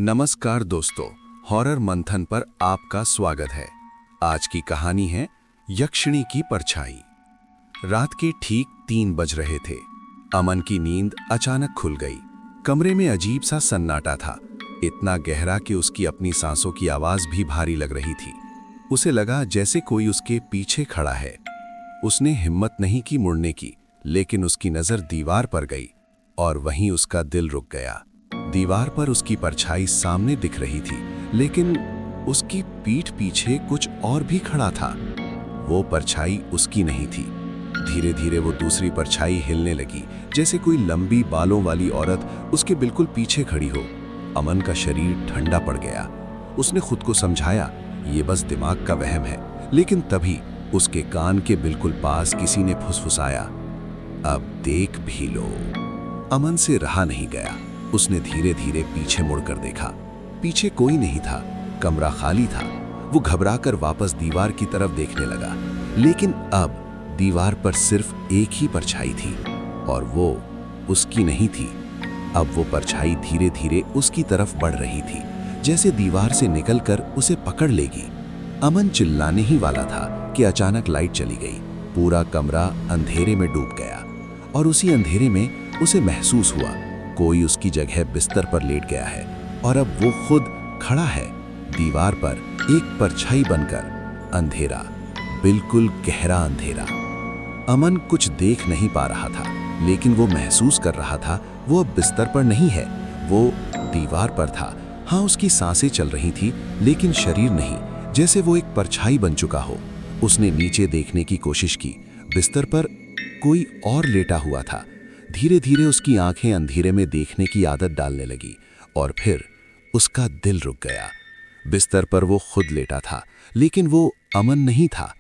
नमस्कार दोस्तों, हॉरर मंथन पर आपका स्वागत है। आज की कहानी है यक्षिणी की परछाई। रात के ठीक 3 बज रहे थे। अमन की नींद अचानक खुल गई। कमरे में अजीब सा सन्नाटा था, इतना गहरा कि उसकी अपनी सांसों की आवाज भी भारी लग रही थी। उसे लगा जैसे कोई उसके पीछे खड़ा है। उसने हिम्मत नहीं की मुड़ने की, लेकिन उसकी नजर दीवार पर गई और वहीं उसका दिल रुक गया। दीवार पर उसकी परछाई सामने दिख रही थी, लेकिन उसकी पीठ पीछे कुछ और भी खड़ा था। वो परछाई उसकी नहीं थी। धीरे धीरे वो दूसरी परछाई हिलने लगी, जैसे कोई लंबी बालों वाली औरत उसके बिल्कुल पीछे खड़ी हो। अमन का शरीर ठंडा पड़ गया। उसने खुद को समझाया, ये बस दिमाग का वहम है, लेकिन तभी उसके कान के बिल्कुल पास किसी ने फुसफुसाया, अब देख भी लो। अमन से रहा नहीं गया। उसने धीरे धीरे पीछे मुड़कर देखा। पीछे कोई नहीं था, कमरा खाली था। वो घबराकर वापस दीवार की तरफ देखने लगा, लेकिन अब दीवार पर सिर्फ एक ही परछाई थी और वो उसकी नहीं थी। अब वो परछाई धीरे धीरे उसकी तरफ बढ़ रही थी, जैसे दीवार से निकलकर उसे पकड़ लेगी। अमन चिल्लाने ही वाला था कि अचानक लाइट चली गई। पूरा कमरा अंधेरे में डूब गया और उसी अंधेरे में उसे महसूस हुआ कोई उसकी जगह बिस्तर पर लेट गया है और अब वो खुद खड़ा है दीवार पर, एक परछाई बनकर। अंधेरा, बिल्कुल गहरा अंधेरा। अमन कुछ देख नहीं पा रहा था, लेकिन वो महसूस कर रहा था वो अब बिस्तर पर नहीं है, वो दीवार पर था। हाँ, उसकी सांसें चल रही थी, लेकिन शरीर नहीं, जैसे वो एक परछाई बन चुका हो। उसने नीचे देखने की कोशिश की। बिस्तर पर कोई और लेटा हुआ था। धीरे धीरे उसकी आंखें अंधेरे में देखने की आदत डालने लगी और फिर उसका दिल रुक गया। बिस्तर पर वो खुद लेटा था, लेकिन वो अमन नहीं था।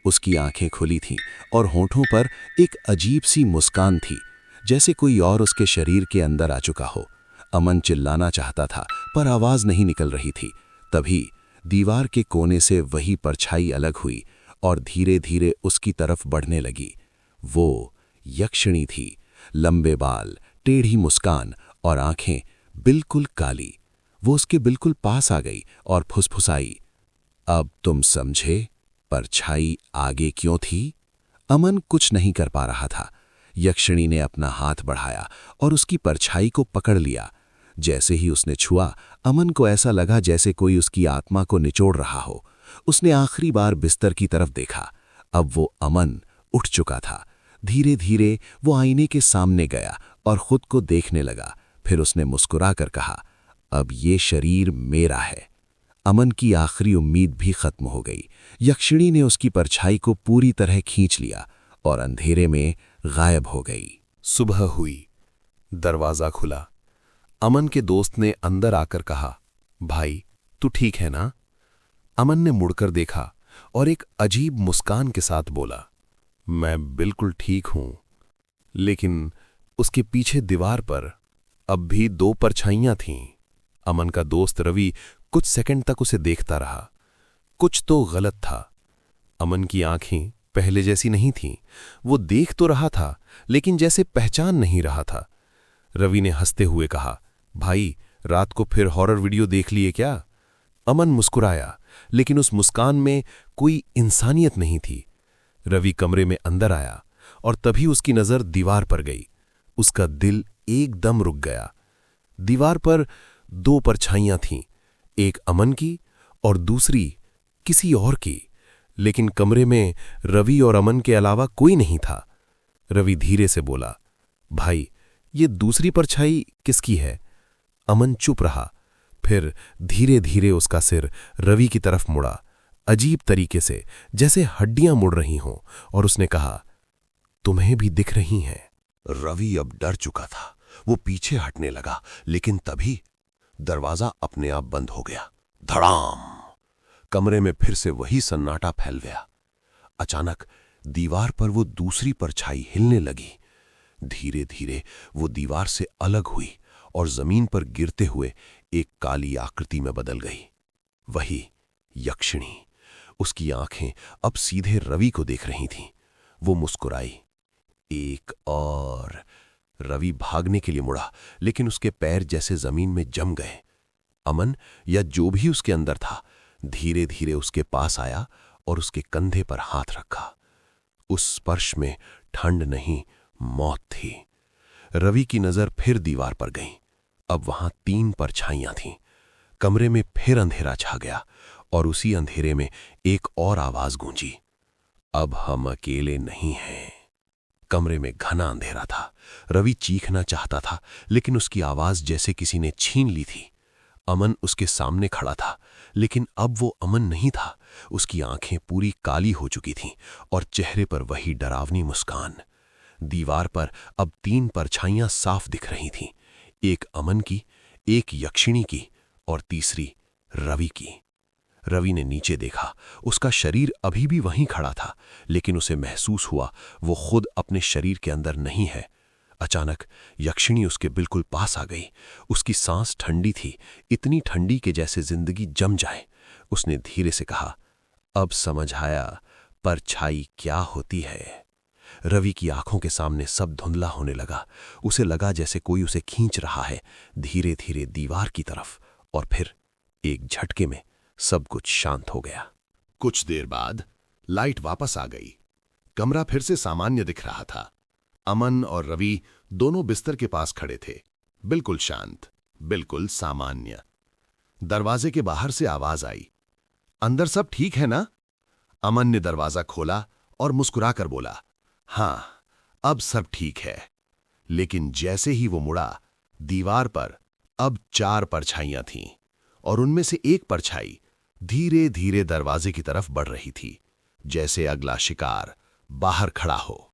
उसकी आंखें खुली थीं और होठों पर एक अजीब सी मुस्कान थी, जैसे कोई और उसके शरीर के अंदर आ चुका हो। अमन चिल्लाना चाहता था, पर आवाज नहीं निकल रही थी। तभी दीवार के कोने से वही परछाई अलग हुई और धीरे धीरे उसकी तरफ बढ़ने लगी। वो यक्षिणी थी। लंबे बाल, टेढ़ी मुस्कान और आंखें बिल्कुल काली। वो उसके बिल्कुल पास आ गई और फुसफुसाई, अब तुम समझे परछाई आगे क्यों थी? अमन कुछ नहीं कर पा रहा था। यक्षिणी ने अपना हाथ बढ़ाया और उसकी परछाई को पकड़ लिया। जैसे ही उसने छुआ, अमन को ऐसा लगा जैसे कोई उसकी आत्मा को निचोड़ रहा हो। उसने आखिरी बार बिस्तर की तरफ देखा। अब वो अमन उठ चुका था। धीरे धीरे वो आईने के सामने गया और खुद को देखने लगा। फिर उसने मुस्कुराकर कहा, अब ये शरीर मेरा है। अमन की आखिरी उम्मीद भी खत्म हो गई। यक्षिणी ने उसकी परछाई को पूरी तरह खींच लिया और अंधेरे में गायब हो गई। सुबह हुई। दरवाजा खुला। अमन के दोस्त ने अंदर आकर कहा, भाई तू ठीक है ना? अमन ने मुड़कर देखा और एक अजीब मुस्कान के साथ बोला, मैं बिल्कुल ठीक हूं। लेकिन उसके पीछे दीवार पर अब भी 2 परछाइयां थीं। अमन का दोस्त रवि कुछ सेकंड तक उसे देखता रहा। कुछ तो गलत था। अमन की आंखें पहले जैसी नहीं थीं। वो देख तो रहा था, लेकिन जैसे पहचान नहीं रहा था। रवि ने हंसते हुए कहा, भाई रात को फिर हॉरर वीडियो देख लिए क्या? अमन मुस्कुराया, लेकिन उस मुस्कान में कोई इंसानियत नहीं थी। रवि कमरे में अंदर आया और तभी उसकी नजर दीवार पर गई। उसका दिल एकदम रुक गया। दीवार पर 2 परछाइयां थीं, एक अमन की और दूसरी किसी और की, लेकिन कमरे में रवि और अमन के अलावा कोई नहीं था। रवि धीरे से बोला, भाई ये दूसरी परछाई किसकी है? अमन चुप रहा। फिर धीरे धीरे उसका सिर रवि की तरफ मुड़ा, अजीब तरीके से, जैसे हड्डियां मुड़ रही हों, और उसने कहा, तुम्हें भी दिख रही हैं। रवि अब डर चुका था। वो पीछे हटने लगा, लेकिन तभी दरवाजा अपने आप बंद हो गया। धड़ाम! कमरे में फिर से वही सन्नाटा फैल गया। अचानक दीवार पर वो दूसरी परछाई हिलने लगी। धीरे धीरे वो दीवार से अलग हुई और जमीन पर गिरते हुए एक काली आकृति में बदल गई। वही यक्षिणी। उसकी आंखें अब सीधे रवि को देख रही थीं। वो मुस्कुराई, एक और। रवि भागने के लिए मुड़ा, लेकिन उसके पैर जैसे जमीन में जम गए। अमन या जो भी उसके अंदर था धीरे धीरे उसके पास आया और उसके कंधे पर हाथ रखा। उस स्पर्श में ठंड नहीं, मौत थी। रवि की नजर फिर दीवार पर गई। अब वहां 3 परछाइयां थीं। कमरे में फिर अंधेरा छा गया और उसी अंधेरे में एक और आवाज गूंजी, अब हम अकेले नहीं हैं। कमरे में घना अंधेरा था। रवि चीखना चाहता था, लेकिन उसकी आवाज जैसे किसी ने छीन ली थी। अमन उसके सामने खड़ा था, लेकिन अब वो अमन नहीं था। उसकी आंखें पूरी काली हो चुकी थीं और चेहरे पर वही डरावनी मुस्कान। दीवार पर अब 3 परछाइयां साफ दिख रही थीं, एक अमन की, एक यक्षिणी की और तीसरी रवि की। रवि ने नीचे देखा। उसका शरीर अभी भी वहीं खड़ा था, लेकिन उसे महसूस हुआ वो खुद अपने शरीर के अंदर नहीं है। अचानक यक्षिणी उसके बिल्कुल पास आ गई। उसकी सांस ठंडी थी, इतनी ठंडी कि जैसे जिंदगी जम जाए। उसने धीरे से कहा, अब समझ आया परछाई क्या होती है। रवि की आंखों के सामने सब धुंधला होने लगा। उसे लगा जैसे कोई उसे खींच रहा है धीरे धीरे दीवार की तरफ, और फिर एक झटके में सब कुछ शांत हो गया। कुछ देर बाद लाइट वापस आ गई। कमरा फिर से सामान्य दिख रहा था। अमन और रवि दोनों बिस्तर के पास खड़े थे, बिल्कुल शांत, बिल्कुल सामान्य। दरवाजे के बाहर से आवाज आई, अंदर सब ठीक है ना? अमन ने दरवाजा खोला और मुस्कुराकर बोला, हां, अब सब ठीक है। लेकिन जैसे ही वो मुड़ा, दीवार पर अब 4 परछाइयां थीं और उनमें से एक परछाई धीरे धीरे दरवाजे की तरफ बढ़ रही थी, जैसे अगला शिकार बाहर खड़ा हो।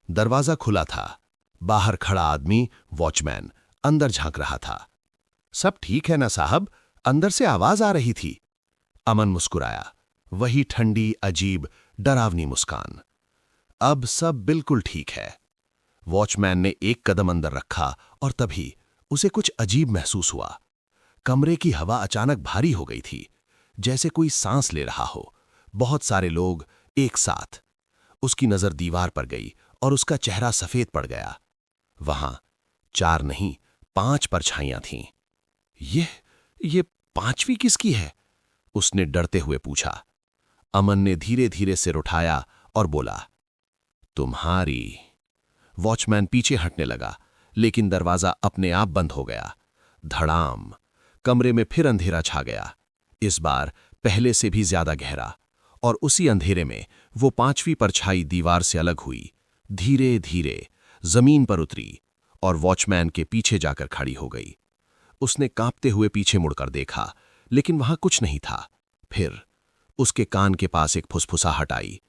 दरवाजा खुला था। बाहर खड़ा आदमी, वॉचमैन, अंदर झांक रहा था। सब ठीक है ना साहब? अंदर से आवाज आ रही थी। अमन मुस्कुराया, वही ठंडी, अजीब, डरावनी मुस्कान। अब सब बिल्कुल ठीक है। वॉचमैन ने एक कदम अंदर रखा और तभी उसे कुछ अजीब महसूस हुआ। कमरे की हवा अचानक भारी हो गई थी, जैसे कोई सांस ले रहा हो। बहुत सारे लोग एक साथ। उसकी नजर दीवार पर गई और उसका चेहरा सफेद पड़ गया। वहां 4 नहीं, 5 परछाइयां थीं। ये 5वीं किसकी है? उसने डरते हुए पूछा। अमन ने धीरे धीरे सिर उठाया और बोला, तुम्हारी। वॉचमैन पीछे हटने लगा, लेकिन दरवाजा अपने आप बंद हो गया। धड़ाम। कमरे में फिर अंधेरा छा गया, इस बार पहले से भी ज्यादा गहरा। और उसी अंधेरे में वो 5वीं परछाई दीवार से अलग हुई, धीरे धीरे जमीन पर उतरी और वॉचमैन के पीछे जाकर खड़ी हो गई। उसने कांपते हुए पीछे मुड़कर देखा, लेकिन वहां कुछ नहीं था। फिर उसके कान के पास एक फुसफुसाहट आई,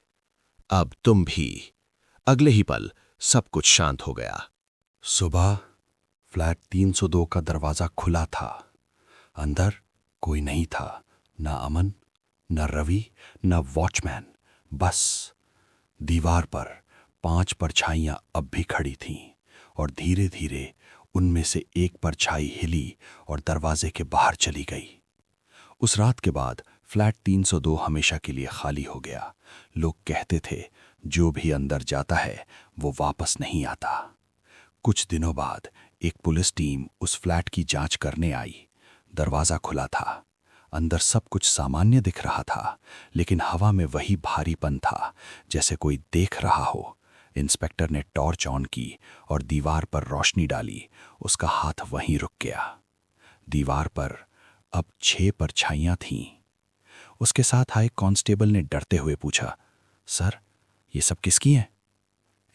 अब तुम भी। अगले ही पल सब कुछ शांत हो गया। सुबह फ्लैट 302 का दरवाजा खुला था। अंदर कोई नहीं था, ना अमन, न रवि, न वॉचमैन। बस दीवार पर 5 परछाइयां अब भी खड़ी थीं और धीरे धीरे उनमें से एक परछाई हिली और दरवाजे के बाहर चली गई। उस रात के बाद फ्लैट 302 हमेशा के लिए खाली हो गया। लोग कहते थे जो भी अंदर जाता है वो वापस नहीं आता। कुछ दिनों बाद एक पुलिस टीम उस फ्लैट की जांच करने आई। दरवाजा खुला था। अंदर सब कुछ सामान्य दिख रहा था, लेकिन हवा में वही भारीपन था, जैसे कोई देख रहा हो। इंस्पेक्टर ने टॉर्च ऑन की और दीवार पर रोशनी डाली। उसका हाथ वहीं रुक गया। दीवार पर अब 6 परछाइयां थीं। उसके साथ आए कांस्टेबल ने डरते हुए पूछा, सर, ये सब किसकी हैं?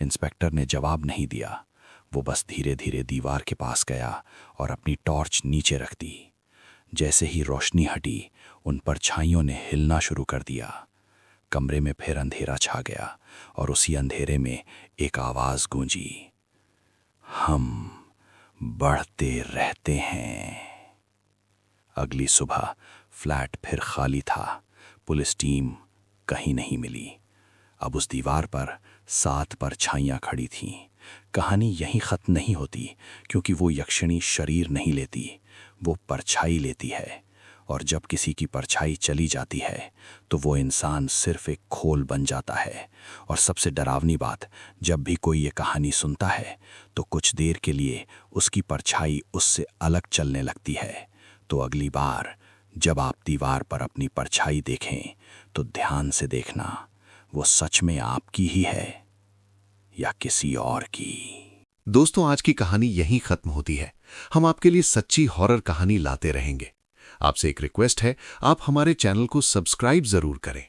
इंस्पेक्टर ने जवाब नहीं दिया। वो बस धीरे धीरे दीवार के पास गया और अपनी टॉर्च नीचे रख दी। जैसे ही रोशनी हटी, उन परछाइयों ने हिलना शुरू कर दिया। कमरे में फिर अंधेरा छा गया और उसी अंधेरे में एक आवाज गूंजी, हम बढ़ते रहते हैं। अगली सुबह फ्लैट फिर खाली था। पुलिस टीम कहीं नहीं मिली। अब उस दीवार पर 7 परछाइयां खड़ी थीं। कहानी यहीं खत्म नहीं होती, क्योंकि वो यक्षिणी शरीर नहीं लेती, वो परछाई लेती है और जब किसी की परछाई चली जाती है तो वो इंसान सिर्फ एक खोल बन जाता है। और सबसे डरावनी बात, जब भी कोई ये कहानी सुनता है तो कुछ देर के लिए उसकी परछाई उससे अलग चलने लगती है। तो अगली बार जब आप दीवार पर अपनी परछाई देखें तो ध्यान से देखना, वो सच में आपकी ही है या किसी और की। दोस्तों, आज की कहानी यहीं खत्म होती है। हम आपके लिए सच्ची हॉरर कहानी लाते रहेंगे। आपसे एक रिक्वेस्ट है, आप हमारे चैनल को सब्सक्राइब जरूर करें।